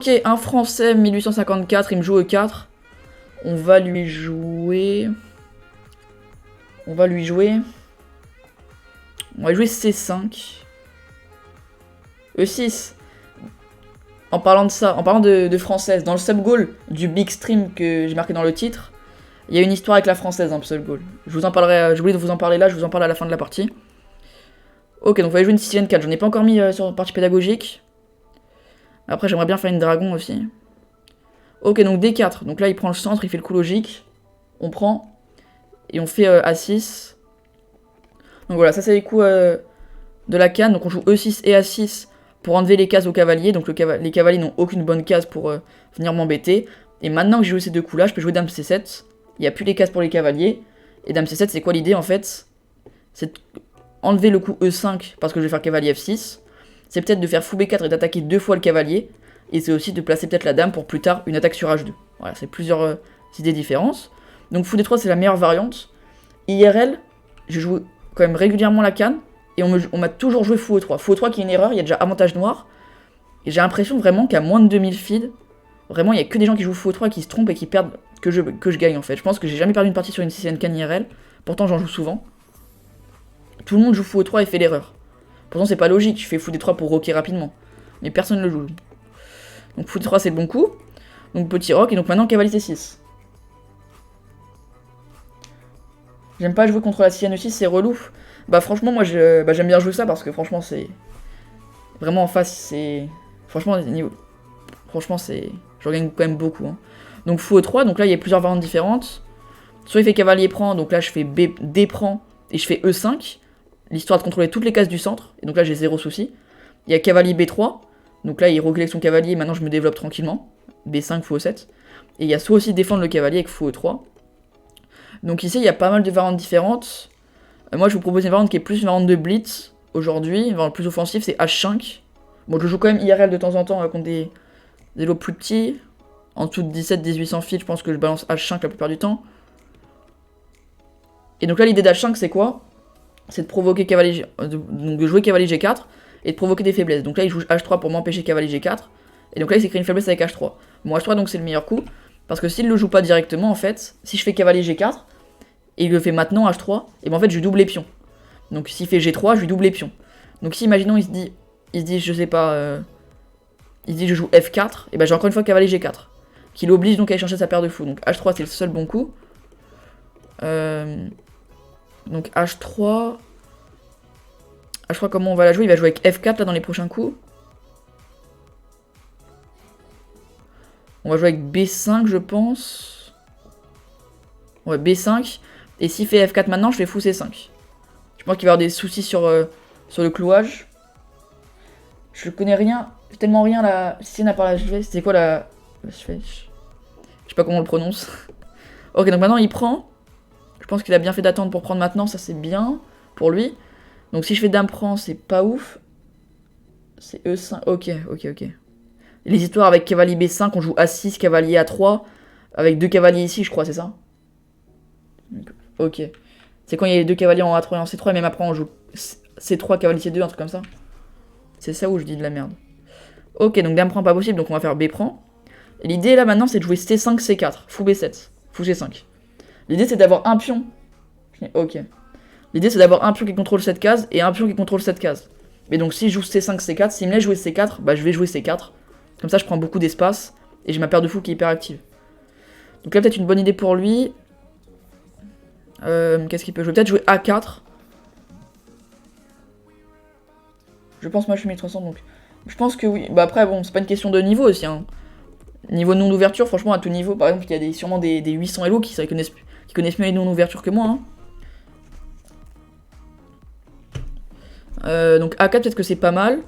Ok, un français 1854, il me joue E4. On va lui jouer... On va lui jouer C5. E6. En parlant de ça, en parlant de française, dans le sub-goal du big stream que j'ai marqué dans le titre, il y a une histoire avec la française dans le sub-goal. Je vous en parlerai, j'ai oublié de vous en parler là, je vous en parle à la fin de la partie. Ok, donc on va jouer une Sicilienne 4, j'en ai pas encore mis sur la partie pédagogique. Après j'aimerais bien faire une dragon aussi. Ok, donc D4, donc là il prend le centre, il fait le coup logique. On prend, et on fait A6. Donc voilà, ça c'est les coups de la canne, donc on joue E6 et A6 pour enlever les cases aux cavaliers, donc les cavaliers n'ont aucune bonne case pour venir m'embêter. Et maintenant que j'ai joué ces deux coups là, je peux jouer Dame C7, il n'y a plus les cases pour les cavaliers. Et Dame C7 c'est quoi l'idée en fait? C'est enlever le coup E5 parce que je vais faire cavalier F6. C'est peut-être de faire fou B4 et d'attaquer deux fois le cavalier. Et c'est aussi de placer peut-être la dame pour plus tard une attaque sur H2. Voilà, c'est plusieurs idées différentes. Donc fou D3 c'est la meilleure variante. IRL, je joue quand même régulièrement la canne. Et on m'a toujours joué fou E3. Fou E3 qui est une erreur, il y a déjà avantage noir. Et j'ai l'impression vraiment qu'à moins de 2000 feeds, vraiment il y a que des gens qui jouent fou E3 qui se trompent et qui perdent que je gagne en fait. Je pense que j'ai jamais perdu une partie sur une Sicilienne canne IRL. Pourtant j'en joue souvent. Tout le monde joue fou E3 et fait l'erreur. Pourtant c'est pas logique, je fais fou D3 pour rocker rapidement. Mais personne ne le joue. Donc fou D3 c'est le bon coup. Donc petit rock et donc maintenant cavalier C6. J'aime pas jouer contre la Sicilienne E6, c'est relou. Bah franchement moi j'aime bien jouer ça parce que franchement c'est... Vraiment en face c'est... Franchement c'est... Je gagne quand même beaucoup. Hein. Donc fou E3, donc là il y a plusieurs variantes différentes. Soit il fait cavalier prend, donc là je fais D prend et je fais E5. L'histoire de contrôler toutes les cases du centre. Et donc là j'ai zéro souci. Il y a cavalier B3. Donc là il recollecte son cavalier et maintenant je me développe tranquillement. B5, fou E7. Et il y a soit aussi défendre le cavalier avec fou E3. Donc ici il y a pas mal de variantes différentes. Moi je vous propose une variante qui est plus une variante de blitz aujourd'hui. Une variante plus offensive, c'est H5. Bon je joue quand même IRL de temps en temps contre des lots plus petits. En dessous de 17-1800 fils, je pense que je balance H5 la plupart du temps. Et donc là l'idée d'H5 c'est quoi? C'est de provoquer cavalier, donc de jouer cavalier G4 et de provoquer des faiblesses. Donc là il joue H3 pour m'empêcher cavalier G4. Et donc là il s'est créé une faiblesse avec H3. Bon H3 donc c'est le meilleur coup. Parce que s'il le joue pas directement en fait, si je fais cavalier G4, et il le fait maintenant H3, et ben en fait je lui double les pions. Donc s'il fait G3, je lui double les pions. Donc si imaginons il se dit je sais pas, il se dit je joue F4, et ben j'ai encore une fois cavalier G4. Qui l'oblige donc à échanger sa paire de fous. Donc H3 c'est le seul bon coup. Donc H3... H3 comment on va la jouer? Il va jouer avec F4 là dans les prochains coups. On va jouer avec B5 je pense. Ouais B5. Et s'il fait F4 maintenant je fais fou C5. Je pense qu'il va y avoir des soucis sur le clouage. Je connais rien. Tellement rien là. Si on a par la c'est quoi la... Je sais pas comment on le prononce. Ok donc maintenant il prend. Je pense qu'il a bien fait d'attendre pour prendre maintenant. Ça c'est bien pour lui. Donc si je fais dame prend, c'est pas ouf. C'est E5. Ok. Les histoires avec cavalier B5, on joue A6, cavalier A3. Avec deux cavaliers ici, je crois, c'est ça? Ok. C'est quand il y a les deux cavaliers en A3 et en C3, et même après on joue C3, cavalier C2, un truc comme ça. C'est ça où je dis de la merde. Ok, donc dame prend pas possible, donc on va faire B prend. Et l'idée là maintenant, c'est de jouer C5, C4, fou B7, fou G5. L'idée c'est d'avoir un pion. Ok. L'idée c'est d'avoir un pion qui contrôle cette case et un pion qui contrôle cette case. Mais donc si je joue C5, C4, s'il me laisse jouer C4, bah je vais jouer C4. Comme ça je prends beaucoup d'espace et j'ai ma paire de fous qui est hyper active. Donc là peut-être une bonne idée pour lui. Qu'est-ce qu'il peut jouer? Peut-être jouer A4. Je pense moi je suis 1300 donc... Je pense que oui. Bah après bon c'est pas une question de niveau aussi. Hein. Niveau non d'ouverture, franchement à tout niveau, par exemple il y a sûrement des 800 Elo qui connaissent mieux les non d'ouverture que moi. Hein. Donc A4 peut-être que c'est pas mal.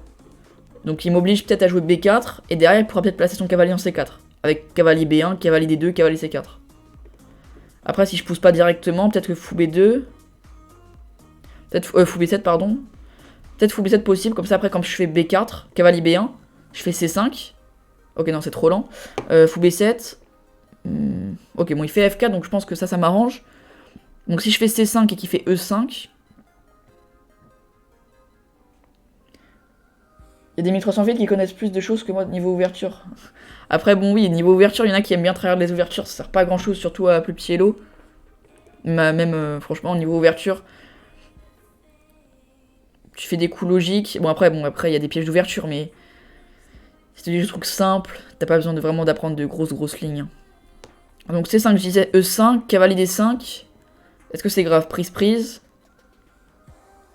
Donc il m'oblige peut-être à jouer B4. Et derrière il pourra peut-être placer son cavalier en C4. Avec cavalier B1, cavalier D2, cavalier C4. Après si je pousse pas directement, peut-être que fou B2. Peut-être fou B7 pardon. Peut-être fou B7 possible, comme ça après quand je fais B4, cavalier B1, je fais C5. Ok non c'est trop lent. Fou B7. Ok bon il fait F4 donc je pense que ça m'arrange. Donc si je fais C5 et qu'il fait E5... Il y a des 1300 fils qui connaissent plus de choses que moi niveau ouverture. Après, bon, oui, niveau ouverture, il y en a qui aiment bien travers les ouvertures, ça sert pas à grand chose, surtout à plus petit Hello. Même, franchement, au niveau ouverture, tu fais des coups logiques. Bon, après, il y a des pièges d'ouverture, mais si tu dis des trucs simples, t'as pas besoin de vraiment d'apprendre de grosses lignes. Donc C5, je disais E5, cavalier D5. Est-ce que c'est grave? Prise.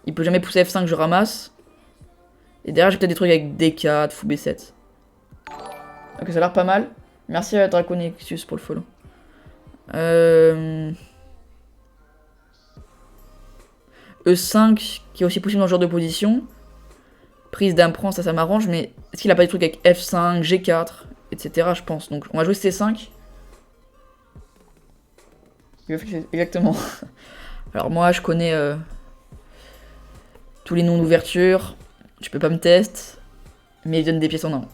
Il peut jamais pousser F5, je ramasse. Et derrière, j'ai peut-être des trucs avec D4, fou B7. Ok, ça a l'air pas mal. Merci à Draconexus pour le follow. E5, qui est aussi possible dans ce genre de position. Prise dame prend, ça m'arrange, mais est-ce qu'il a pas des trucs avec F5, G4, etc. je pense. Donc on va jouer C5. Exactement. Alors moi, je connais tous les noms d'ouverture. Je peux pas me tester, mais il donne des pièces en or.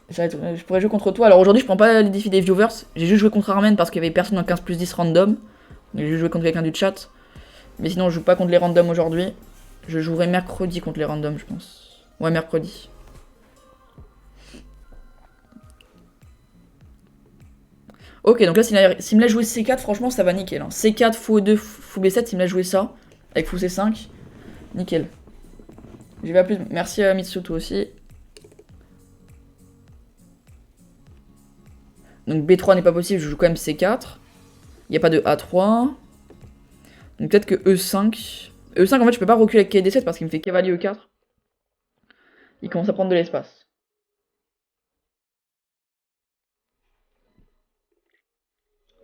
Je pourrais jouer contre toi. Alors aujourd'hui, je prends pas les défis des viewers. J'ai juste joué contre Armen parce qu'il y avait personne en 15+10 random. J'ai juste joué contre quelqu'un du chat. Mais sinon, je joue pas contre les randoms aujourd'hui. Je jouerai mercredi contre les randoms, je pense. Ouais, mercredi. Ok, donc là, s'il me l'a joué C4, franchement, ça va nickel. Hein. C4, fou E2, fou B7, s'il me l'a joué ça. Avec fou C5. Nickel. J'y vais à plus. Merci à Mitsuto aussi. Donc B3 n'est pas possible, je joue quand même C4. Il n'y a pas de A3. Donc peut-être que E5. E5, en fait, je peux pas reculer avec D7 parce qu'il me fait cavalier E4. Il commence à prendre de l'espace.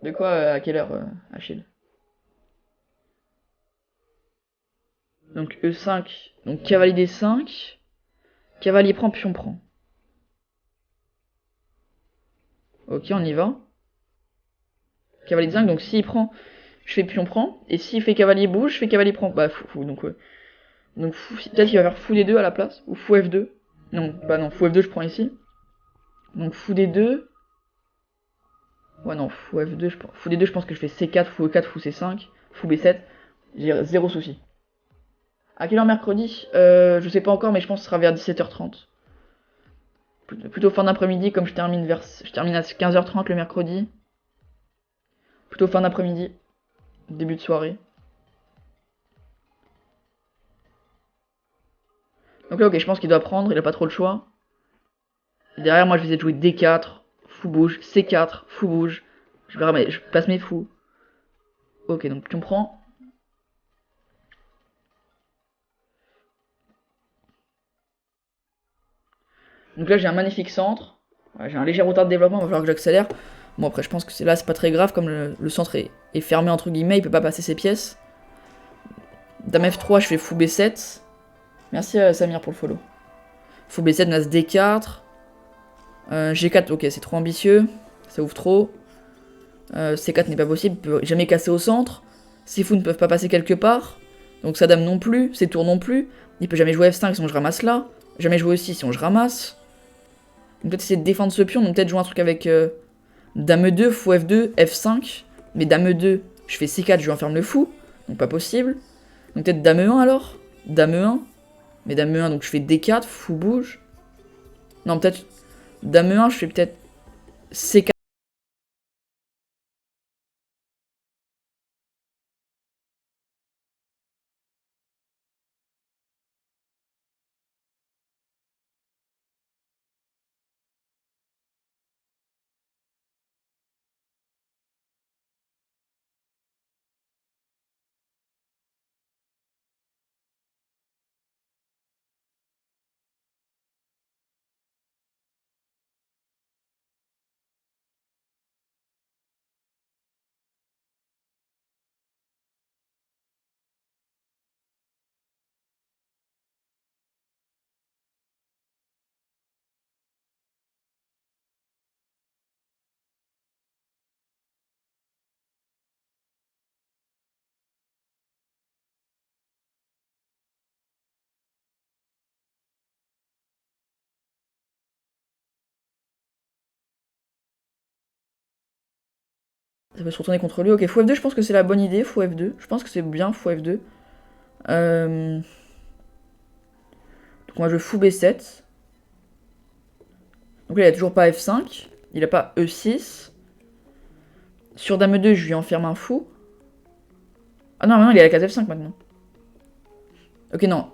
De quoi, à quelle heure, Achille? Donc E5. Donc cavalier D5. Cavalier prend, pion prend. Ok, on y va. Cavalier D5, donc s'il prend, je fais pion prend. Et s'il fait cavalier bouge, je fais cavalier prend. Bah, fou, donc ouais. Donc peut-être qu'il va faire fou D2 à la place. Ou fou F2. Non, bah non, fou F2, je prends ici. Donc fou D2. Ouais, non, fou F2, fou D2, je pense que je fais C4, fou E4, fou C5, fou B7. J'ai zéro souci. À quelle heure mercredi? Je sais pas encore, mais je pense que ce sera vers 17h30. Plutôt fin d'après-midi, comme je termine à 15h30 le mercredi. Plutôt fin d'après-midi. Début de soirée. Donc là, ok, je pense qu'il doit prendre, il a pas trop le choix. Et derrière, moi, je vais essayer de jouer D4, fou bouge, C4, fou bouge. Je verrai, mais je passe mes fous. Ok, donc tu comprends. Donc là, j'ai un magnifique centre. Ouais, j'ai un léger retard de développement, il va falloir que j'accélère. Bon, après, je pense que là, c'est pas très grave, comme le centre est fermé, entre guillemets, il peut pas passer ses pièces. Dame F3, je fais fou B7. Merci Samir pour le follow. Fou B7, Nas D4. G4, ok, c'est trop ambitieux. Ça ouvre trop. C4 n'est pas possible, il peut jamais casser au centre. Ces fous ne peuvent pas passer quelque part. Donc sa dame non plus, ses tours non plus. Il peut jamais jouer F5 sinon je ramasse là. Jamais jouer aussi sinon je ramasse. Donc peut-être essayer de défendre ce pion, donc peut-être jouer un truc avec Dame E2, fou F2, F5. Mais Dame E2, je fais C4, je lui enferme le fou. Donc pas possible. Donc peut-être Dame E1 alors. Dame E1. Mais Dame E1, donc je fais D4, fou bouge. Non, peut-être Dame E1, je fais peut-être C4. Ça peut se retourner contre lui. Ok, fou F2, je pense que c'est la bonne idée, fou F2. Je pense que c'est bien, fou F2. Donc Donc moi je fous B7. Donc là il a toujours pas F5. Il a pas E6. Sur Dame 2, je lui enferme un fou. Ah non, il est à la case F5 maintenant. Ok, non.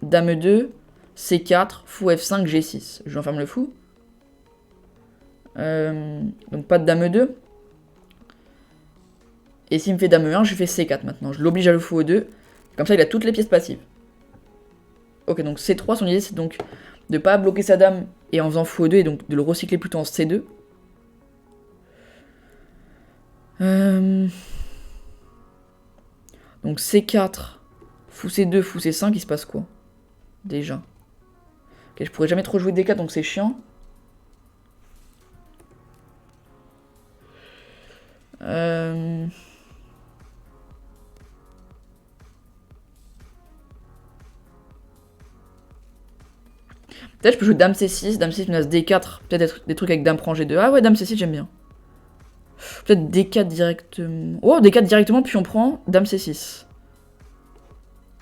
Dame 2, C4, fou F5, G6. Je lui enferme le fou. Donc pas de Dame 2. Et s'il me fait Dame 1, je fais C4 maintenant. Je l'oblige à le fou E2. Comme ça, il a toutes les pièces passives. Ok, donc C3, son idée, c'est donc de pas bloquer sa dame et en faisant fou E2 et donc de le recycler plutôt en C2. Donc C4, fou C2, fou C5, il se passe quoi? Déjà. Ok, je pourrais jamais trop jouer D4, donc c'est chiant. Peut-être je peux jouer Dame C6, Dame C6 menace D4, peut-être des trucs avec Dame prend G2. Ah ouais, Dame C6 j'aime bien. Peut-être D4 directement. Oh, D4 directement, puis on prend Dame C6.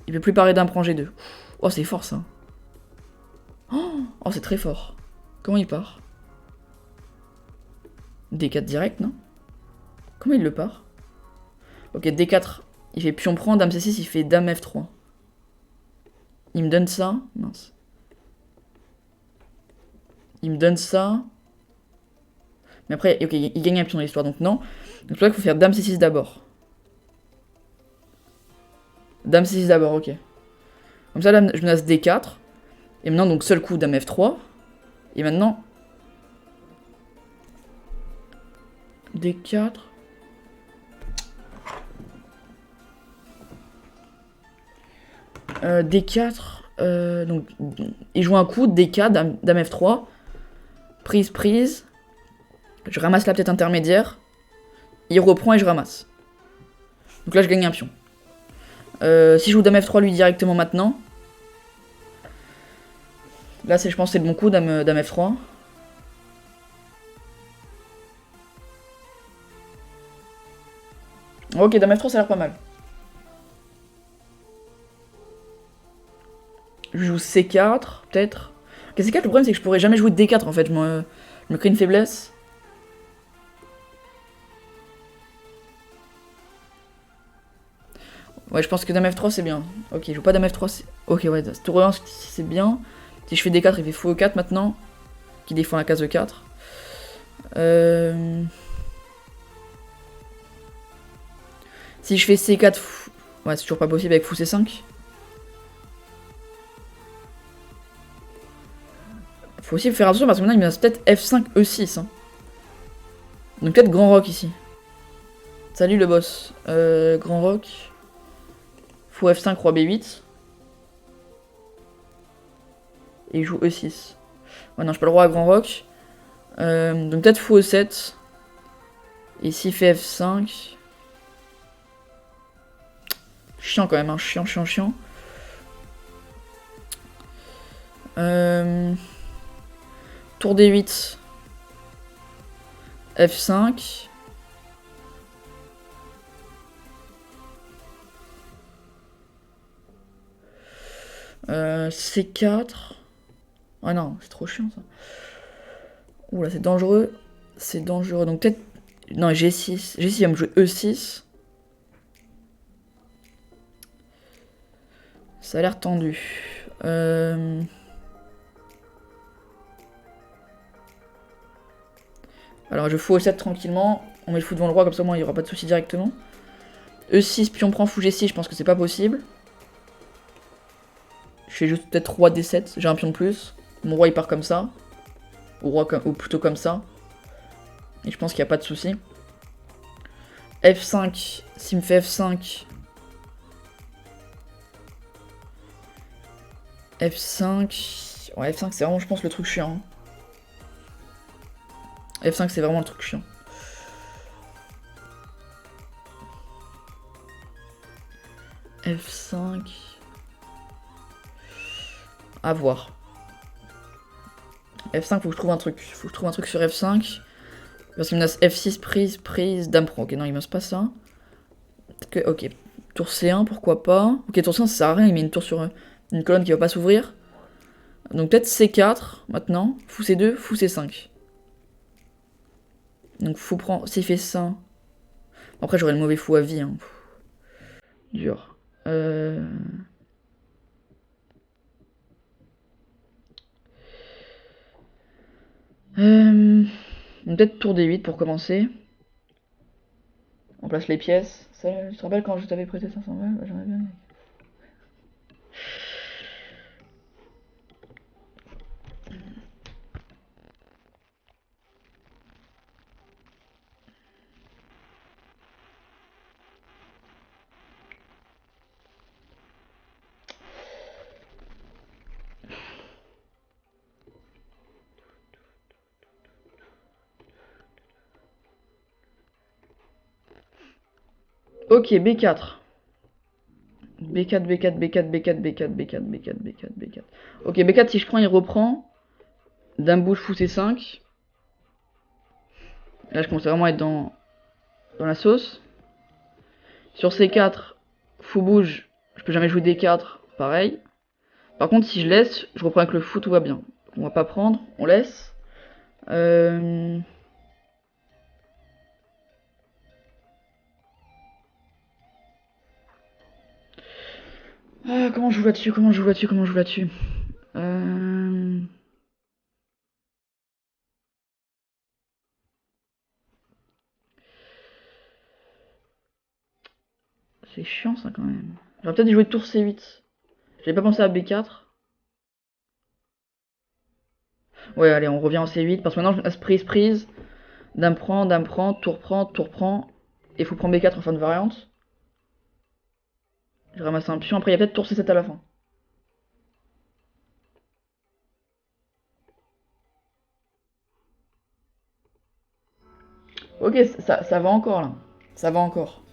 Il peut plus parer Dame prend G2. Oh, c'est fort ça. Oh, c'est très fort. Comment il part? D4 direct, non? Comment il le part? Ok, D4, il fait pion prend, Dame C6, il fait Dame F3. Il me donne ça. Mince. Il me donne ça. Mais après, ok, il gagne un pion dans l'histoire, donc non. Donc c'est pour ça qu'il faut faire Dame C6 d'abord. Dame C6 d'abord, ok. Comme ça, là, je menace D4. Et maintenant, donc, seul coup, Dame F3. Et maintenant... D4... D4... donc, il joue un coup, D4, Dame F3. Prise, prise. Je ramasse la tête intermédiaire. Il reprend et je ramasse. Donc là, je gagne un pion. Si je joue Dame F3 lui directement maintenant. Là, je pense que c'est le bon coup, Dame F3. Ok, Dame F3, ça a l'air pas mal. Je joue C4, peut-être. Ok, C4, le problème, c'est que je pourrais jamais jouer D4, en fait. Je me crée une faiblesse. Ouais, je pense que Dame F3, c'est bien. Ok, je joue pas Dame F3, ok, ouais, tour E1, c'est bien. Si je fais D4, il fait fou E4 maintenant. Qui défend la case E4. Si je fais C4, ouais, c'est toujours pas possible avec fou C5. Faut aussi faire attention parce que maintenant il me reste peut-être F5, E6. Hein. Donc peut-être Grand Rock ici. Salut le boss. Grand Rock. Fou F5, Roi B8. Et il joue E6. Ouais, non, je peux le roi à Grand Rock. Donc peut-être fou E7. Et s'il fait F5. Chiant quand même, hein. Chiant. Tour D8. F5. C4. Ah non, c'est trop chiant ça. Oula, c'est dangereux. Donc peut-être... Non, G6. G6, il va me jouer E6. Ça a l'air tendu. Alors je fous E7 tranquillement. On met le fou devant le roi, comme ça au moins il n'y aura pas de soucis directement. E6, pion prend fou G6, je pense que c'est pas possible. Je fais juste peut-être roi D7, j'ai un pion de plus. Mon roi il part comme ça. Ou plutôt comme ça. Et je pense qu'il n'y a pas de soucis. F5, s'il me fait F5. F5. Ouais, F5 c'est vraiment, je pense, le truc chiant. F5 c'est vraiment le truc chiant. F5. À voir. F5, faut que je trouve un truc. Faut que je trouve un truc sur F5. Parce qu'il me laisse F6, prise, dame prend. Ok, non, il me laisse pas ça. Ok, tour C1, pourquoi pas. Ok, tour C1, ça sert à rien, il met une tour sur une colonne qui va pas s'ouvrir. Donc peut-être C4 maintenant. Fou C2, fou C5. Donc fou prend. S'il fait ça. Après j'aurais le mauvais fou à vie. Hein. Dur. Peut-être tour D8 pour commencer. On place les pièces. Ça, tu te rappelles quand je t'avais prêté 500 balles? J'aimerais bien. Ok, B4. B4, B4, B4, B4, B4, B4, B4, B4, B4. Ok, B4, si je prends, il reprend. Dame bouge, fou C5. Là, je commence vraiment à être dans la sauce. Sur C4, fou bouge, je peux jamais jouer D4, pareil. Par contre, si je laisse, je reprends avec le fou, tout va bien. On va pas prendre, on laisse. Comment je joue là-dessus? Comment je joue là-dessus? Comment je joue là-dessus? C'est chiant ça quand même. J'aurais peut-être joué tour C8. J'avais pas pensé à B4. Ouais, allez, on revient en C8 parce que maintenant, prise. Dame prend, tour prend. Et faut prendre B4 en fin de variante. Je ramasse un pion. Après, il y a peut-être tour C7 à la fin. Ok, ça va encore là. Ça va encore.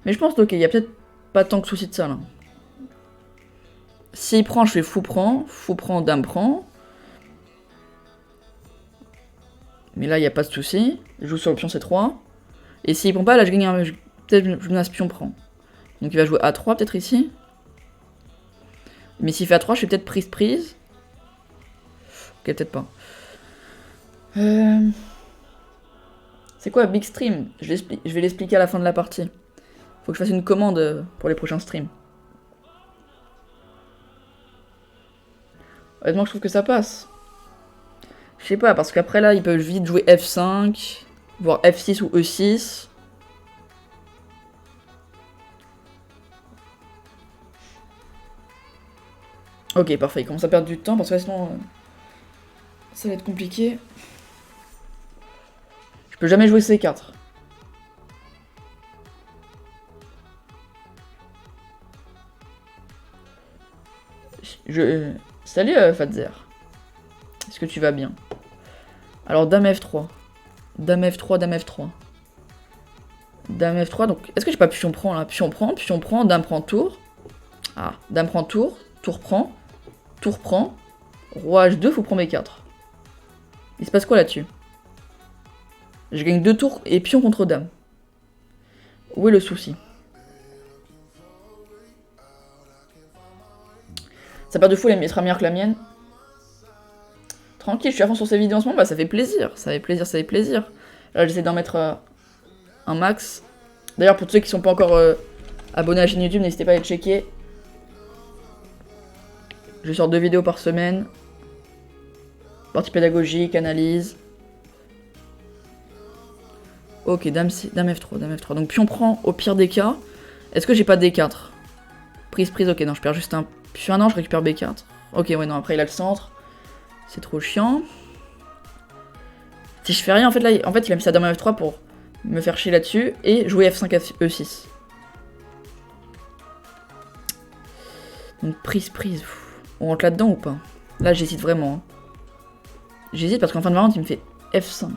Mais je pense ok, il y a peut-être pas tant que souci de ça là. S'il prend, je fais fou prend, dame prend. Mais là, il n'y a pas de souci. Je joue sur le pion C3. Et s'il prend pas, là, je gagne un. Peut-être je menace pion prend. Donc il va jouer A3 peut-être ici. Mais s'il fait A3, je fais peut-être prise. Ok, peut-être pas. C'est quoi Big Stream? Je vais l'expliquer à la fin de la partie. Faut que je fasse une commande pour les prochains streams. Honnêtement, je trouve que ça passe. Je sais pas, parce qu'après là, il peut vite jouer F5, voire F6 ou E6. Ok, parfait, il commence à perdre du temps, parce que sinon, ça va être compliqué. Je peux jamais jouer C4. Salut Fatzer. Est-ce que tu vas bien? Alors, dame F3. Dame F3, dame F3. Dame F3, donc est-ce que j'ai pas pion prend là? Pion prend, dame prend tour. Ah, dame prend tour prend, roi H2, faut prendre B4. Il se passe quoi là-dessus? Je gagne 2 tours et pion contre dame. Où est le souci? Sa paire de fou elle sera meilleure que la mienne. Tranquille, je suis à fond sur ces vidéos en ce moment, bah ça fait plaisir, ça fait plaisir, ça fait plaisir. Là j'essaie d'en mettre un max. D'ailleurs pour tous ceux qui sont pas encore abonnés à la chaîne YouTube, n'hésitez pas à aller checker. Je sors 2 vidéos par semaine. Partie pédagogique, analyse. Ok, dame F3, dame F3. Donc pion prend au pire des cas. Est-ce que j'ai pas D4? Prise, ok, non, je perds juste un pion. Non, je récupère B4. Ok, ouais, non, après il a le centre. C'est trop chiant. Si je fais rien, en fait, là, il a mis sa dame F3 pour me faire chier là-dessus. Et jouer F5, E6. Donc prise. On rentre là-dedans ou pas? Là, j'hésite vraiment. Hein. J'hésite parce qu'en fin de variante, il me fait F5.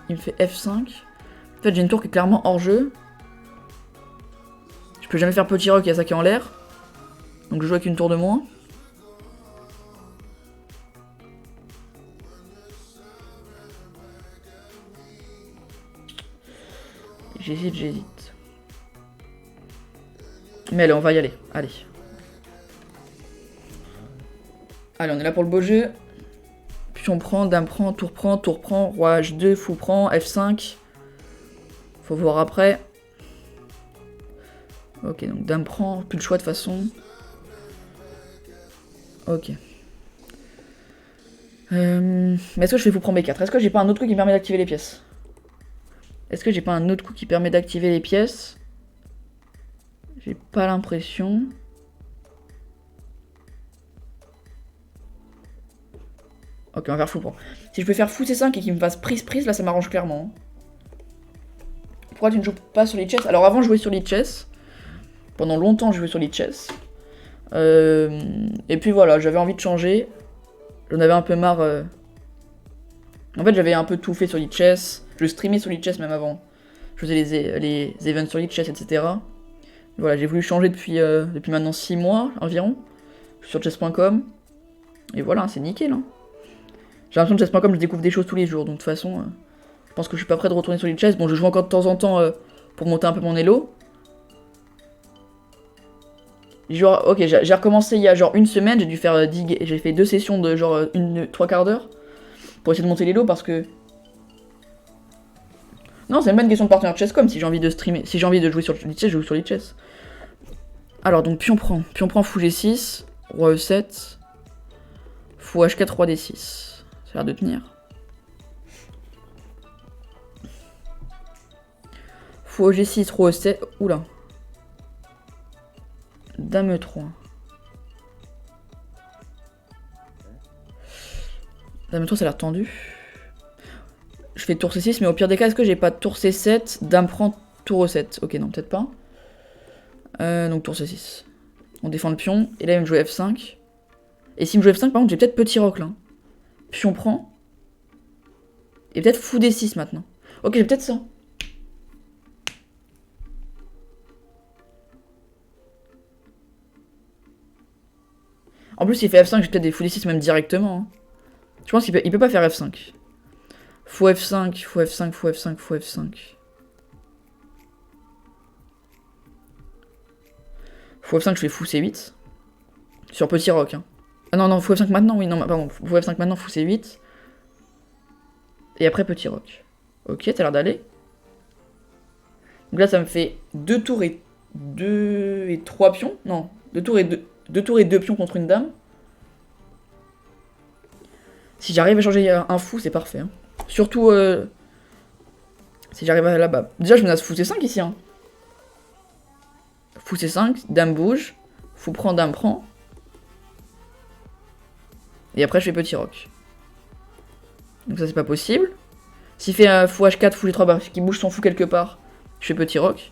Il me fait F5. En fait, j'ai une tour qui est clairement hors jeu. Je peux jamais faire petit rock, il y a ça qui est en l'air. Donc je joue avec une tour de moins. J'hésite. Mais allez, on va y aller. Allez. Allez, on est là pour le beau jeu. Pion prend, dame prend, tour prend, roi H2, fou prend, F5. Faut voir après. Ok, donc dame prend, plus le choix de toute façon. Ok. Mais est-ce que je fais fou prend B4? Est-ce que j'ai pas un autre coup qui me permet d'activer les pièces? J'ai pas l'impression. Ok, on va faire fou prend. Si je peux faire fou C5 et qu'il me fasse prise, là ça m'arrange clairement. Pourquoi tu ne joues pas sur les chess? Alors avant je jouais sur les chess. Pendant longtemps je jouais sur les chess. Et puis voilà, j'avais envie de changer. J'en avais un peu marre. En fait j'avais un peu tout fait sur les chess. Je streamais sur les chess même avant. Je faisais les events sur les chess, etc. Voilà, j'ai voulu changer depuis maintenant 6 mois environ. Je suis sur chess.com. Et voilà, c'est nickel. Hein. J'ai l'impression que chess.com je découvre des choses tous les jours. Donc de toute façon, je pense que je suis pas prêt de retourner sur les chess. Bon, je joue encore de temps en temps pour monter un peu mon elo. Genre, ok, j'ai recommencé il y a genre une semaine, j'ai dû faire j'ai fait 2 sessions de genre 3/4 d'heure pour essayer de monter les lots parce que... Non, c'est même pas une question de partenaire chess.com, si j'ai envie de streamer, si j'ai envie de jouer sur les chess, je joue sur les chess. Alors donc pion prend fou G6, roi E7, fou H4, roi D6. Ça a l'air de tenir. Fou G6, roi E7, oula. Dame E3. Dame E3 ça a l'air tendu. Je fais tour C6 mais au pire des cas est-ce que j'ai pas tour C7, dame prend tour E7? Ok non peut-être pas. Donc tour C6. On défend le pion et là il va me jouer F5. Et s'il me joue F5 par contre j'ai peut-être petit roc là. Pion prend. Et peut-être fou D6 maintenant. Ok j'ai peut-être ça. En plus, s'il fait F5, j'ai peut-être des fou D6 même directement. Hein. Je pense qu'il peut pas faire F5. Fou F5, fou F5, fou F5, fou F5. Fou F5, je fais fou C8. Sur petit roc. Hein. Ah non, non, fou F5 maintenant, oui, non, pardon. Fou F5 maintenant, fou C8. Et après petit roc. Ok, t'as l'air d'aller. Donc là, ça me fait 2 tours et 3 pions. Non, 2 tours et 2 pions contre une dame. Si j'arrive à changer un fou, c'est parfait. Hein. Surtout si j'arrive à là-bas. Déjà, je menace fou C5 ici. Hein. Fou C5, dame bouge. Fou prend, dame prend. Et après, je fais petit roc. Donc ça, c'est pas possible. S'il fait fou H4, fou G3, bah, qu'il bouge son fou quelque part, je fais petit roc.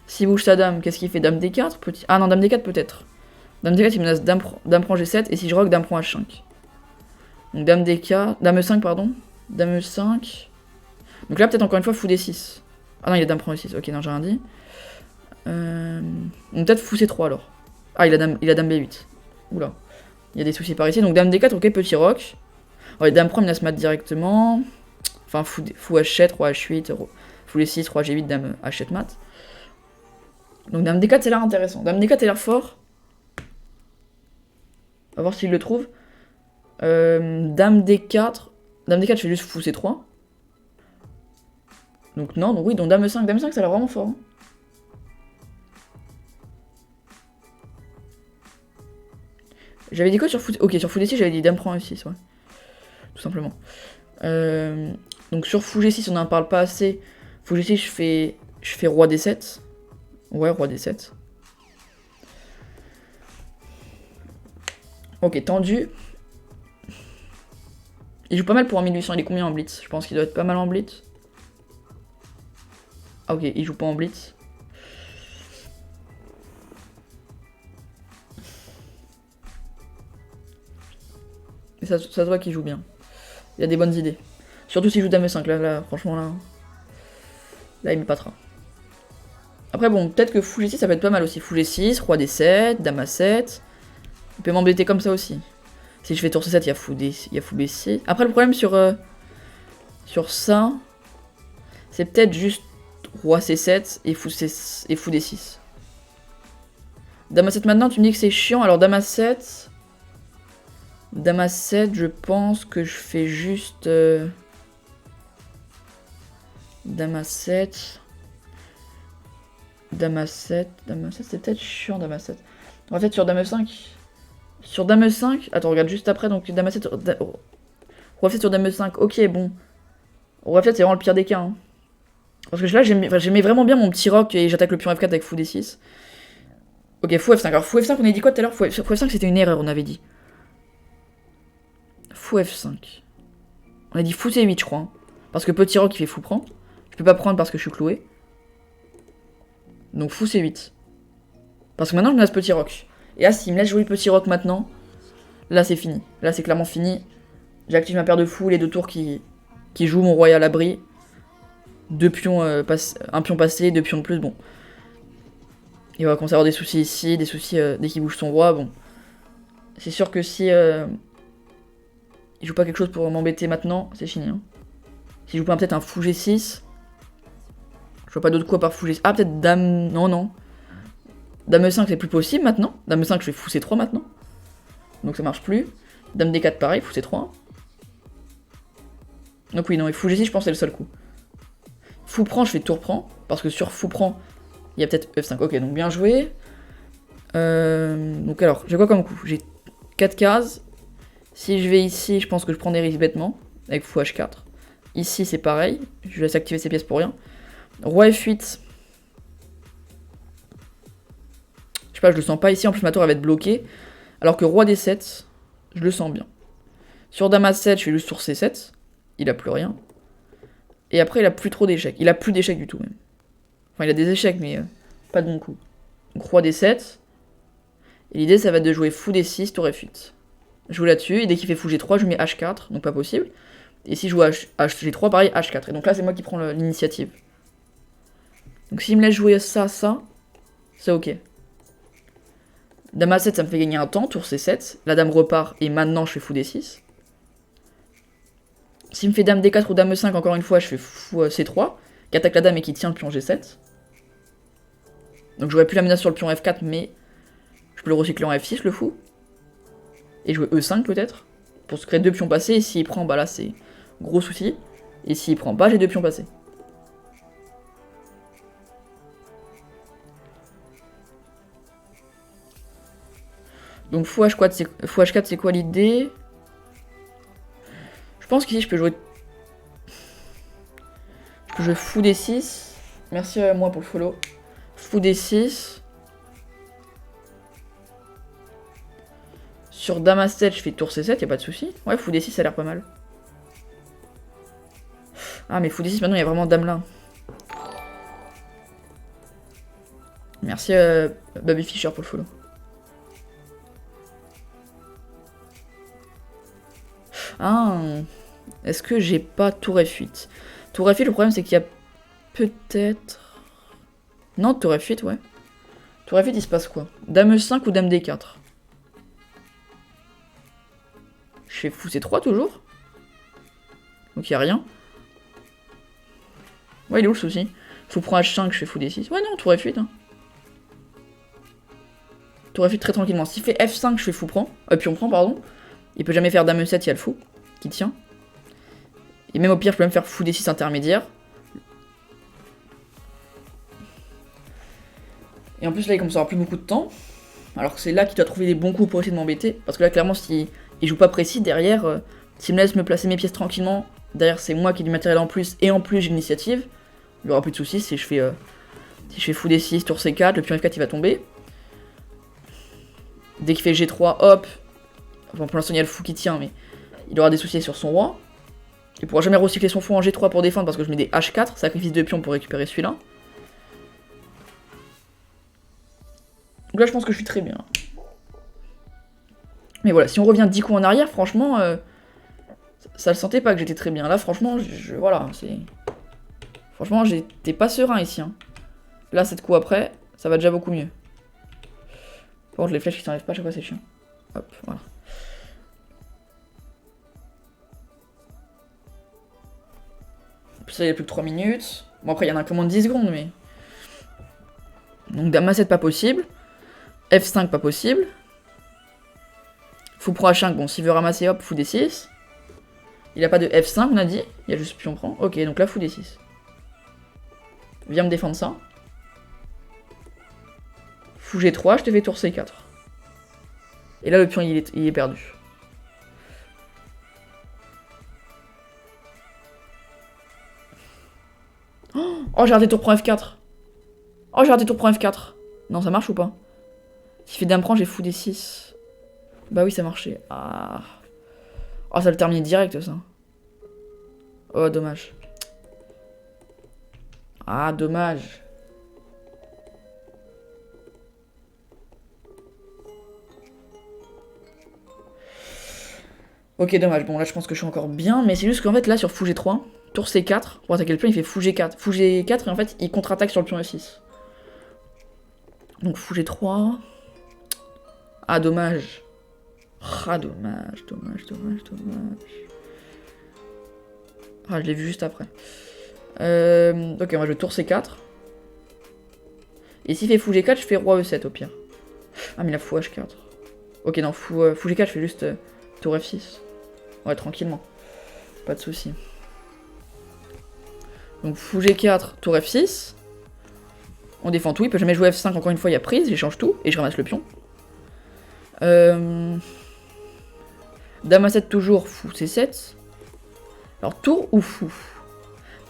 S'il bouge sa dame, qu'est-ce qu'il fait? Dame D4 petit... Ah non, dame D4 peut-être. Dame D4, il menace dame prend G7. Et si je roc, dame prend H5. Donc dame D4, dame E5 pardon, dame E5. Donc là peut-être encore une fois fou D6. Ah non il a dame prend E6, ok non j'ai rien dit. Donc peut-être fou C3 alors. Ah il a dame B8. Oula, il y a des soucis par ici. Donc dame D4, ok petit roc. Ouais, dame prend menace mat directement. Enfin fou H7, roi H8, fou D6, roi G8, dame H7 mat. Donc dame D4 c'est l'air intéressant. Dame D4 a l'air fort. On va voir s'il le trouve. Dame D4. Dame D4, je fais juste fou C3. Donc non, donc oui, donc dame E5. Dame E5, ça a l'air vraiment fort. Hein. J'avais dit quoi sur fou... Ok, sur fou D6, j'avais dit dame prend E6, ouais. Tout simplement. Donc sur fou G6, on n'en parle pas assez. Fou G6, je fais roi D7. Ouais, roi D7. Ok, tendu. Il joue pas mal pour un 1800, il est combien en blitz? Je pense qu'il doit être pas mal en blitz. Ah ok, il joue pas en blitz. Et ça se voit qu'il joue bien. Il a des bonnes idées. Surtout s'il joue dame 5, là, franchement là il m'épatera. Après bon, peut-être que fou G6 ça peut être pas mal aussi. Fou G6, roi D7, dame A7. Il peut m'embêter comme ça aussi. Si je fais tour C7, il y a fou B6. Après, le problème sur ça, c'est peut-être juste roi C7 et fou D6. Dame A7 maintenant, tu me dis que c'est chiant. Alors, dame A7. Dame à 7, je pense que je fais juste... Dame à 7. Dame à 7. Dame à 7, c'est peut-être chiant, Dame à 7. On va peut-être sur Dame 5. Sur Dame 5... Attends, regarde juste après, donc Dame à 7... Roi F7 sur Dame 5, ok, bon. Roi F7, c'est vraiment le pire des cas. Hein. Parce que là, j'aimais vraiment bien mon petit roc et j'attaque le pion F4 avec fou D6. Ok, fou F5. Alors, fou F5, on a dit quoi tout à l'heure? Fou F5, c'était une erreur, on avait dit. Fou F5. On a dit fou C8, je crois. Hein. Parce que petit roc, il fait fou prend. Je peux pas prendre parce que je suis cloué. Donc fou C8. Parce que maintenant, je me laisse petit roc. Et là, s'il me laisse jouer le petit roc maintenant, là, c'est fini. Là, c'est clairement fini. J'active ma paire de fous, les 2 tours qui jouent mon royal à l'abri. 2 pions, un pion passé, 2 pions de plus, bon. Il va commencer à avoir des soucis ici, des soucis dès qu'il bouge son roi, bon. C'est sûr que si il joue pas quelque chose pour m'embêter maintenant, c'est fini. Hein. S'il joue pas peut-être un fou G6, je vois pas d'autre quoi par fou G6. Ah, peut-être dame... Non, non. Dame 5, c'est plus possible maintenant. Dame 5, je fais fou C3 maintenant. Donc ça marche plus. Dame D4, pareil, fou C3. Donc oui, non, et fou G6, je pense que c'est le seul coup. Fou prend, je fais tour prend. Parce que sur fou prend, il y a peut-être F5. Ok, donc bien joué. Donc alors, j'ai quoi comme coup? J'ai 4 cases. Si je vais ici, je pense que je prends des risques bêtement. Avec fou H4. Ici, c'est pareil. Je laisse activer ces pièces pour rien. Roi F8. Je sais pas, je le sens pas ici. En plus, ma tour elle va être bloquée. Alors que Roi D7, je le sens bien. Sur Dame A7, je fais juste tour C7. Il a plus rien. Et après, il a plus trop d'échecs. Il a plus d'échecs du tout, même. Enfin, il a des échecs, mais pas de bon coup. Donc, Roi D7. Et l'idée, ça va être de jouer fou D6, tour F8. Je joue là-dessus, et dès qu'il fait fou G3, je mets H4, donc pas possible. Et si je joue G3, pareil, H4. Et donc là, c'est moi qui prends l'initiative. Donc s'il me laisse jouer ça, c'est ok. Dame A7, ça me fait gagner un temps, tour C7. La dame repart, et maintenant, je fais fou D6. S'il me fait dame D4 ou dame E5, encore une fois, je fais fou C3, qui attaque la dame et qui tient le pion G7. Donc j'aurais pu la menace sur le pion F4, mais je peux le recycler en F6, le fou. Et jouer E5 peut-être, pour se créer 2 pions passés, et s'il prend, bah là c'est gros souci. Et s'il prend pas, j'ai 2 pions passés. Donc fou H4, c'est quoi l'idée? Je pense qu'ici je peux jouer... Je peux jouer fou D6. Merci à moi pour le follow. Fou D6. Sur Dame A7, je fais tour C7, y'a pas de souci. Ouais, fou D6, ça a l'air pas mal. Ah, mais fou D6, maintenant, il y a vraiment Dame là. Merci Baby Fisher pour le follow. Ah, est-ce que j'ai pas tour F8? Tour F8, le problème, c'est qu'il y a peut-être... Non, tour F8, ouais. Tour F8, il se passe quoi? Dame E5 ou Dame D4? Je fais fou C3 toujours. Donc il y a rien. Ouais, il est où le souci? Fou prend H5, je fais fou D6. Ouais, non, tour F8. Hein. Tour F8 très tranquillement. S'il fait F5, je fais fou prend. Puis on prend, pardon. Il peut jamais faire Dame E7, il y a le fou qui tient. Et même au pire, je peux même faire fou D6 intermédiaire. Et en plus, là, il commence à avoir plus beaucoup de temps. Alors que c'est là qu'il doit trouver des bons coups pour essayer de m'embêter. Parce que là, clairement, s'il joue pas précis, derrière, s'il me laisse me placer mes pièces tranquillement, derrière, c'est moi qui ai du matériel en plus, et en plus, j'ai l'initiative. Il y aura plus de soucis si je fais fou D6, tour C4, le pion F4, il va tomber. Dès qu'il fait G3, hop. Enfin, pour l'instant, il y a le fou qui tient, mais il aura des soucis sur son roi. Il pourra jamais recycler son fou en G3 pour défendre parce que je mets des H4, sacrifice de pion pour récupérer celui-là. Donc là, je pense que je suis très bien. Mais voilà, si on revient 10 coups en arrière, franchement, ça le sentait pas que j'étais très bien. Là, franchement, voilà, c'est... Franchement, j'étais pas serein ici. Hein. Là, 7 coups après, ça va déjà beaucoup mieux. Par contre, les flèches qui s'enlèvent pas, à chaque fois, c'est chiant. Hop, voilà. Ça, il y a plus que 3 minutes. Bon, après, il y en a comment 10 secondes, mais... Donc, Dame A7, pas possible. F5, pas possible. Fou prend H5, bon, s'il veut ramasser, hop, fou D6. Il a pas de F5, on a dit. Il y a juste pion prend. Ok, donc là, fou D6. Viens me défendre ça. Fou G3, je te fais tour C4. Et là, le pion, il est perdu. Oh, j'ai raté tour prend F4. Oh, j'ai raté tour prend F4. Non, ça marche ou pas? S'il fait dame prend, j'ai fou D6. Bah oui, ça marchait. Ah. Oh, ça le termine direct, ça. Oh, dommage. Ah, dommage. Ok, dommage. Bon, là, je pense que je suis encore bien, mais c'est juste qu'en fait, là, sur fou G3, tour C4, pour attaquer le pion, il fait fou G4. Fou G4, et en fait, il contre-attaque sur le pion F6. Donc, fou G3. Ah, dommage. Ah, dommage. Ah, je l'ai vu juste après. Ok, on va jouer tour C4. Et s'il fait fou G4, je fais roi E7 au pire. Ah, mais il a fou H4. Ok, non, fou G4, je fais juste tour F6. Ouais, tranquillement. Pas de soucis. Donc fou G4, tour F6. On défend tout, il peut jamais jouer F5, encore une fois, il y a prise, j'échange tout, et je ramasse le pion. Dame A7 toujours, fou C7. Alors tour ou fou?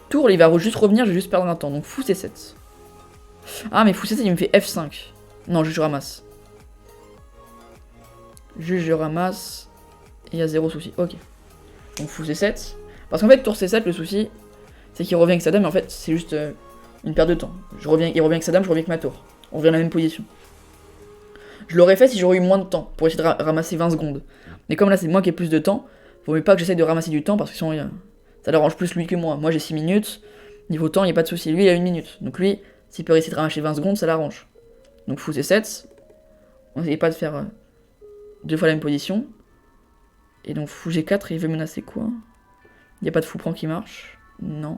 Tour, il va juste revenir, je vais juste perdre un temps, donc fou C7. Ah, mais fou C7, il me fait F5. Non, juste je ramasse. Juste je ramasse. Et il y a zéro souci. Ok. Donc fou C7. Parce qu'en fait, tour C7, le souci, c'est qu'il revient avec sa dame, mais en fait, c'est juste une perte de temps. Il revient avec sa dame, je reviens avec ma tour. On revient à la même position. Je l'aurais fait si j'aurais eu moins de temps, pour essayer de ramasser 20 secondes. Mais comme là, c'est moi qui ai plus de temps, vaut mieux pas que j'essaye de ramasser du temps, parce que sinon, ça l'arrange plus lui que moi. Moi, j'ai 6 minutes. Niveau temps, il n'y a pas de souci. Lui, il a 1 minute. Donc lui, s'il peut essayer de ramasser 20 secondes, ça l'arrange. Donc fou C7. On n'essaye pas de faire 2 fois la même position. Et donc fou G4, il veut menacer quoi? Il n'y a pas de fou prend qui marche? Non.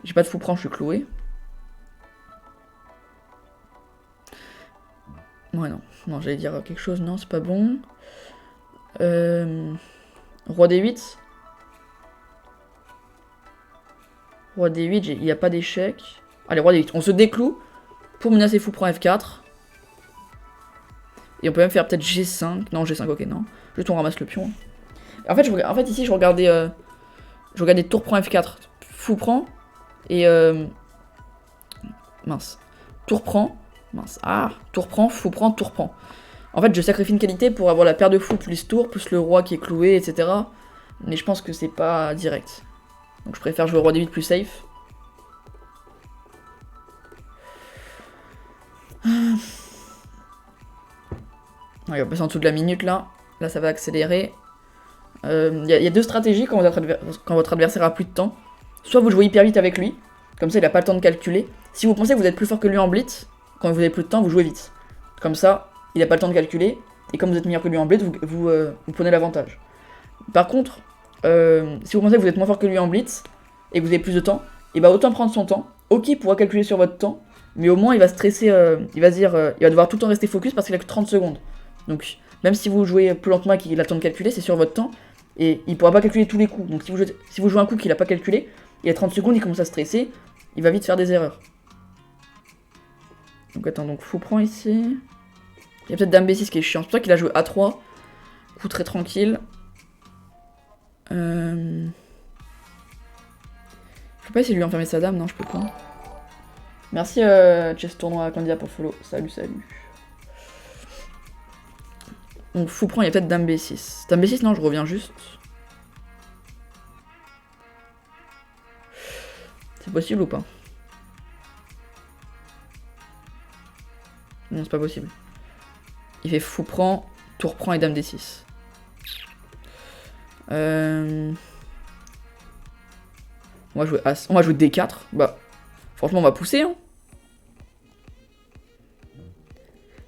J'ai pas de fou prend, je suis cloué. Ouais, non. Non, j'allais dire quelque chose. Non, c'est pas bon. Roi D8. Roi D8, il n'y a pas d'échec. Allez, roi D8. On se décloue pour menacer fou prend F4. Et on peut même faire peut-être G5. Non, G5, ok, non. Juste on ramasse le pion. En fait, ici, je regardais tour prend F4. Fou prend. Et mince. Tour prend. Mince. Ah, tour prend, fou prend, tour prend. En fait, je sacrifie une qualité pour avoir la paire de fous plus tour, plus le roi qui est cloué, etc. Mais je pense que c'est pas direct. Donc je préfère jouer roi D8 plus safe. Ouais, il va passer en dessous de la minute là. Là, ça va accélérer. Il y a deux stratégies quand votre adversaire a plus de temps. Soit vous jouez hyper vite avec lui, comme ça il a pas le temps de calculer. Si vous pensez que vous êtes plus fort que lui en blitz, quand vous avez plus de temps, vous jouez vite. Comme ça, il a pas le temps de calculer, et comme vous êtes meilleur que lui en blitz, vous prenez l'avantage. Par contre, si vous pensez que vous êtes moins fort que lui en blitz, et que vous avez plus de temps, et bah autant prendre son temps. Ok, il pourra calculer sur votre temps, mais au moins il va stresser, il va devoir tout le temps rester focus parce qu'il a que 30 secondes. Donc, même si vous jouez plus lentement et qu'il a le temps de calculer, c'est sur votre temps, et il pourra pas calculer tous les coups. Donc si vous jouez un coup qu'il a pas calculé, il a 30 secondes, il commence à stresser, il va vite faire des erreurs. Donc attends, donc fou prend ici. Il y a peut-être dame B6 qui est chiant, c'est pour ça qu'il a joué A3. Coup très tranquille. Je peux pas essayer de lui enfermer sa dame, non, je peux pas. Merci Chess Tournoi candidat pour follow. Salut. Donc fou prend, il y a peut-être dame B6. Dame B6, non, je reviens juste. C'est possible ou pas? Non, c'est pas possible. Il fait fou prend, tour prend et dame D6. On va jouer As. On va jouer D4. Bah, franchement, on va pousser. Hein.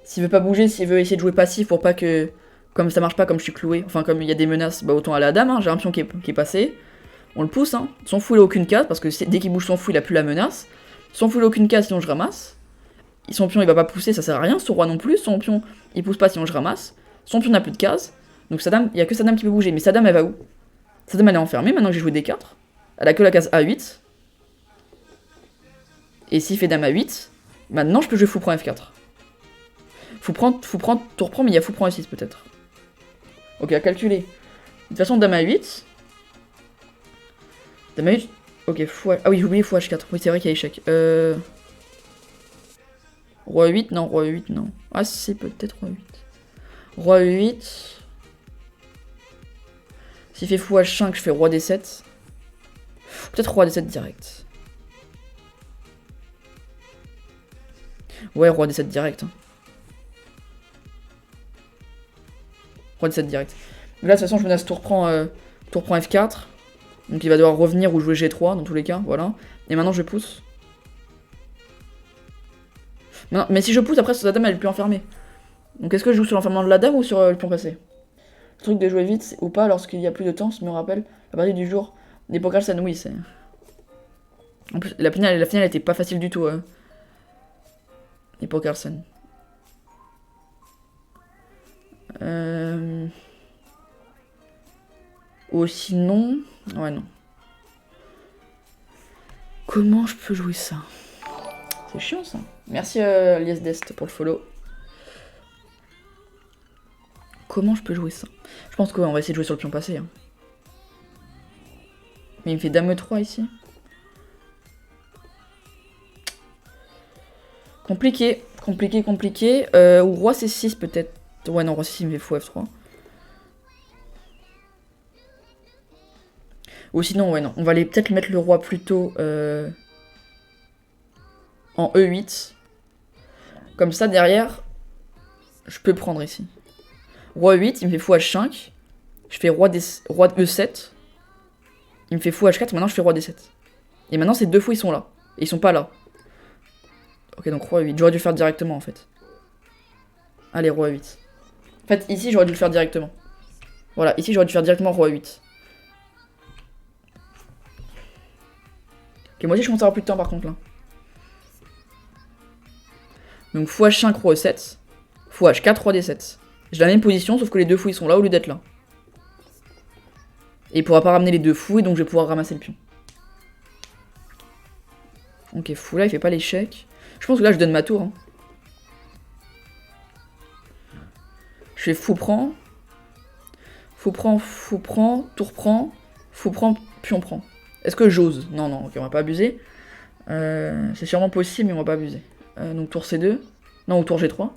S'il veut pas bouger, s'il veut essayer de jouer passif pour pas que... Comme ça marche pas, comme je suis cloué, enfin comme il y a des menaces, bah autant aller à la dame. Hein. J'ai un pion qui est passé. On le pousse. Hein. Son fou, il a aucune case, parce que dès qu'il bouge son fou, il a plus la menace. Son fou, il a aucune case, sinon je ramasse. Son pion, il va pas pousser, ça sert à rien. Son roi non plus. Son pion, il pousse pas, sinon je ramasse. Son pion n'a plus de cases. Donc sa dame, il y a que sa dame qui peut bouger. Mais sa dame, elle va où? Sa dame, elle est enfermée maintenant que j'ai joué D4. Elle a que la case A8. Et s'il fait dame A8, maintenant je peux jouer fou prend F4. Fou prend, tour prend, mais il y a fou prend E6 peut-être. Ok, à calculer. De toute façon, dame A8. Dame A8. Ok, fou. Ah oui, j'ai oublié fou H4. Oui, c'est vrai qu'il y a échec. Roi 8, non, roi 8, non. Ah, c'est peut-être roi 8. Roi 8. S'il fait fou H5, je fais roi D7. Peut-être roi D7 direct. Ouais, roi D7 direct. Hein. Roi D7 direct. Mais là, de toute façon, je menace tour prend F4. Donc il va devoir revenir ou jouer G3 dans tous les cas, voilà. Et maintenant, je pousse. Maintenant, mais si je pousse, après, sa dame, elle est plus enfermée. Donc est-ce que je joue sur l'enfermement de la dame ou sur le pion passé? Le truc de jouer vite ou pas lorsqu'il y a plus de temps, ça me rappelle la partie du jour des Pokersen, oui, c'est... En plus, la finale était pas facile du tout, les Pokersen. Ou sinon... Ouais, non. Comment je peux jouer ça? C'est chiant, ça. Merci, Lies Dest, pour le follow. Comment je peux jouer ça? Je pense qu'on va essayer de jouer sur le pion passé. Hein. Mais il me fait dame E3 ici. Compliqué, compliqué. Ou roi C6 peut-être. Ouais, non, roi C6 il me fait fou F3. Ou sinon, ouais, non. On va aller peut-être mettre le roi plutôt en E8. Comme ça, derrière, je peux prendre ici. Roi 8, il me fait fou H5. Je fais roi E7. Il me fait fou H4, maintenant je fais roi D7. Et maintenant ces deux fous ils sont là. Et ils sont pas là. Ok, donc roi 8. J'aurais dû le faire directement en fait. Allez, roi 8. En fait, ici j'aurais dû le faire directement. Voilà, ici j'aurais dû faire directement roi 8. Ok, moi aussi je commence à avoir plus de temps par contre là. Donc fou H5, roi E7. Fou H4, roi D7. J'ai la même position, sauf que les deux fous ils sont là au lieu d'être là. Et il pourra pas ramener les deux fous, et donc je vais pouvoir ramasser le pion. Ok, fou là, il fait pas l'échec. Je pense que là, je donne ma tour. Hein. Je fais fou prend. Fou prend, tour prend. Fou prend, pion prend. Est-ce que j'ose? Non, non, ok, on va pas abuser. C'est sûrement possible, mais on va pas abuser. Donc tour C2. Non, ou tour G3.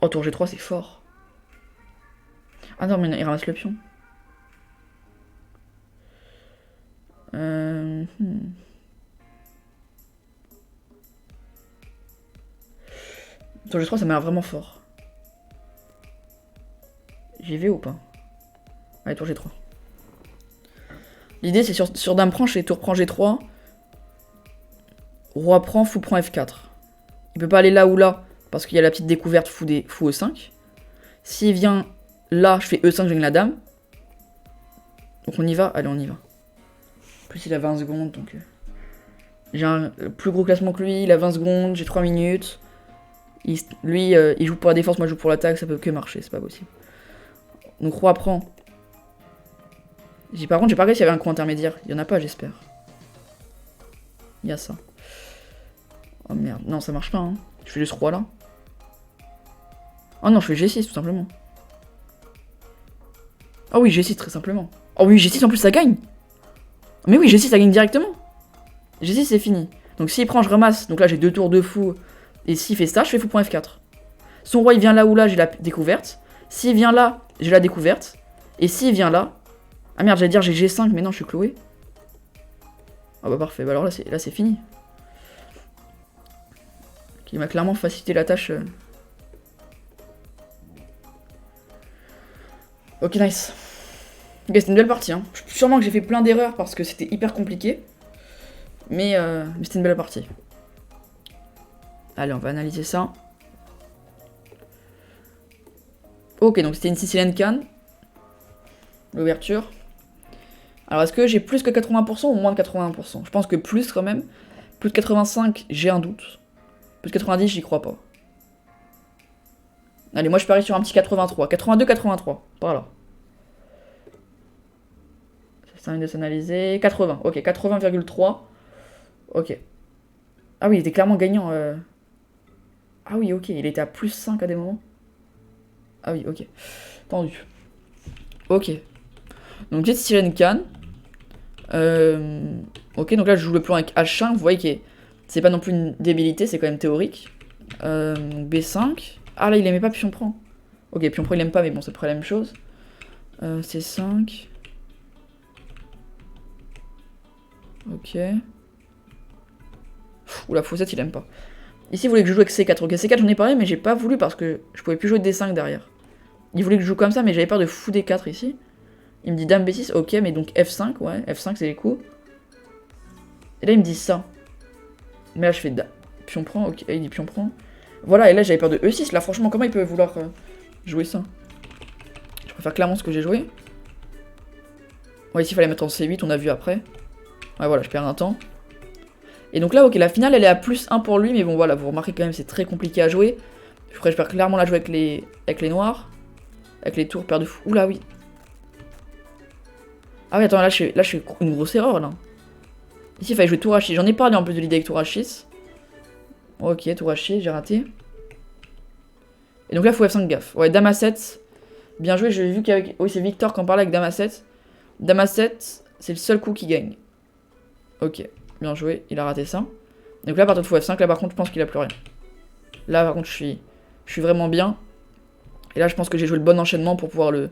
Oh, tour G3, c'est fort. Ah non, mais il ramasse le pion. Tour G3, ça m'a l'air vraiment fort. J'y vais ou pas? Allez, tour G3. L'idée, c'est sur dame prend, je fais tour prend G3. Roi prend, fou prend F4. Il peut pas aller là ou là, parce qu'il y a la petite découverte fou E5. S'il vient là, je fais E5, je gagne la dame. Donc on y va? Allez, on y va. En plus, il a 20 secondes, donc... J'ai un plus gros classement que lui, il a 20 secondes, j'ai 3 minutes. Lui, il joue pour la défense, moi je joue pour l'attaque, ça peut que marcher, c'est pas possible. Donc roi prend. Par contre, j'ai pas regardé s'il y avait un coup intermédiaire. Il y en a pas, j'espère. Il y a ça. Oh merde, non, ça marche pas, hein. Je fais juste roi là. Oh non, je fais G6 tout simplement. Oh oui, G6 très simplement. Oh oui, G6 en plus ça gagne. Mais oui, G6 ça gagne directement. G6 c'est fini. Donc s'il prend, je ramasse. Donc là j'ai deux tours de fou. Et s'il fait ça, je fais fou point F4. Son roi il vient là ou là, j'ai la découverte. S'il vient là, j'ai la découverte. Et s'il vient là... Ah merde, j'allais dire j'ai G5, mais non, je suis cloué. Ah bah parfait, bah alors là c'est fini. Il m'a clairement facilité la tâche. Ok, nice. Ok, c'était une belle partie. Hein. Sûrement que j'ai fait plein d'erreurs parce que c'était hyper compliqué. Mais c'était une belle partie. Allez, on va analyser ça. Ok, donc c'était une Sicilian Can. L'ouverture. Alors, est-ce que j'ai plus que 80% ou moins de 80%? Je pense que plus quand même. Plus de 85, j'ai un doute. Plus 90, j'y crois pas. Allez, moi je parie sur un petit 83. 82, 83. Voilà. Ça vient de s'analyser. 80. Ok, 80,3. Ok. Ah oui, il était clairement gagnant. Ah oui, ok. Il était à plus 5 à des moments. Ah oui, ok. Tendu. Ok. Donc Jet Sirène Khan. Ok, donc là je joue le plan avec H5. Vous voyez que c'est pas non plus une débilité, c'est quand même théorique. B5. Ah là, il aimait pas Pion prend. Ok, Pion prend il aime pas, mais bon, c'est près la même chose. C5. Ok. Oula, Faux7, il aime pas. Ici, il voulait que je joue avec C4. Ok, C4, j'en ai parlé, mais j'ai pas voulu parce que je pouvais plus jouer D5 derrière. Il voulait que je joue comme ça, mais j'avais peur de fou D4 ici. Il me dit Dame B6, ok, mais donc F5, ouais, F5 c'est les coups. Et là, il me dit ça. Mais là, je fais Pion prend, ok, il dit Pion prend. Voilà, et là, j'avais peur de E6. Là, franchement, comment il peut vouloir jouer ça? Je préfère clairement ce que j'ai joué. Ouais, ici, il fallait mettre en C8, on a vu après. Ouais, voilà, je perds un temps. Et donc là, ok, la finale, elle est à plus 1 pour lui, mais bon, voilà, vous remarquez quand même, c'est très compliqué à jouer. Je préfère clairement la jouer avec les noirs. Avec les tours, paire de fou. Oula, oui. Ah oui, attends, là, je fais une grosse erreur, là. Ici, il fallait jouer tour H6. J'en ai parlé en plus de l'idée avec tour H6. Ok, tour H6, j'ai raté. Et donc là, il faut F5 gaffe. Ouais, Dame A7. Bien joué, j'ai vu qu'avec... Oui, c'est Victor qui en parlait avec Dame A7. Dame A7, c'est le seul coup qui gagne. Ok, bien joué, il a raté ça. Donc là, à partir de fou F5, là par contre, je pense qu'il a plus rien. Là, par contre, je suis vraiment bien. Et là, je pense que j'ai joué le bon enchaînement pour pouvoir le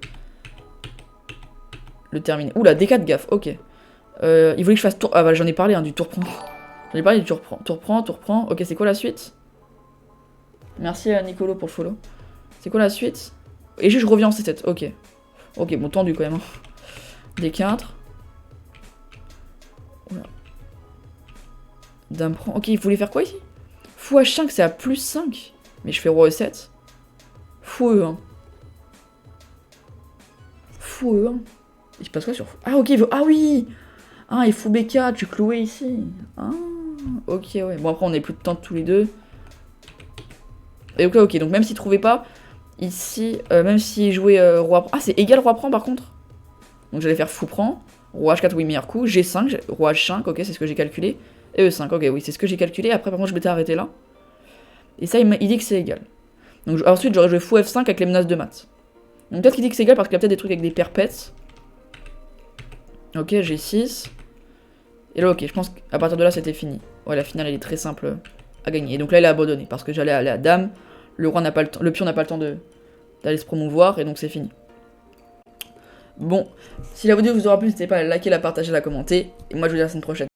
terminer. Oula, D4 gaffe, ok. Il voulait que je fasse tour... Ah bah, j'en ai parlé, hein, du tour prend. J'en ai parlé du tour prend. Tour prend, tour prend. Ok, c'est quoi la suite? Merci à Nicolo pour le follow. C'est quoi la suite? Et je reviens en C7, ok. Ok, bon, tendu quand même. Hein. D4. Oula. Dame prend. Ok, il voulait faire quoi ici? Fou H5, c'est à plus 5. Mais je fais roi E7. Fou E1. Fou E1. Il se passe quoi sur fou? Ah, ok, il veut. Ah oui! Ah, il faut B4, tu cloué ici. Ah, ok, ouais. Bon, après, on est plus de temps tous les deux. Et ok, donc même s'il trouvait pas, ici, même s'il jouait roi prend. Ah, c'est égal roi prend par contre. Donc j'allais faire fou prend. Roi H4, oui, meilleur coup. G5, roi H5, ok, c'est ce que j'ai calculé. Et E5, ok, oui, c'est ce que j'ai calculé. Après, par contre, je m'étais arrêté là. Et ça, il dit que c'est égal. Donc ensuite, j'aurais joué fou F5 avec les menaces de maths. Donc peut-être qu'il dit que c'est égal parce qu'il y a peut-être des trucs avec des perpètes. Ok, G6. Et là, ok, je pense qu'à partir de là, c'était fini. Ouais, la finale, elle est très simple à gagner. Et donc là, il a abandonné parce que j'allais aller à dame. Le roi n'a pas le temps, le pion n'a pas le temps d'aller se promouvoir et donc c'est fini. Bon, si la vidéo vous aura plu, n'hésitez pas à la liker, la partager, la commenter. Et moi, je vous dis à la semaine prochaine.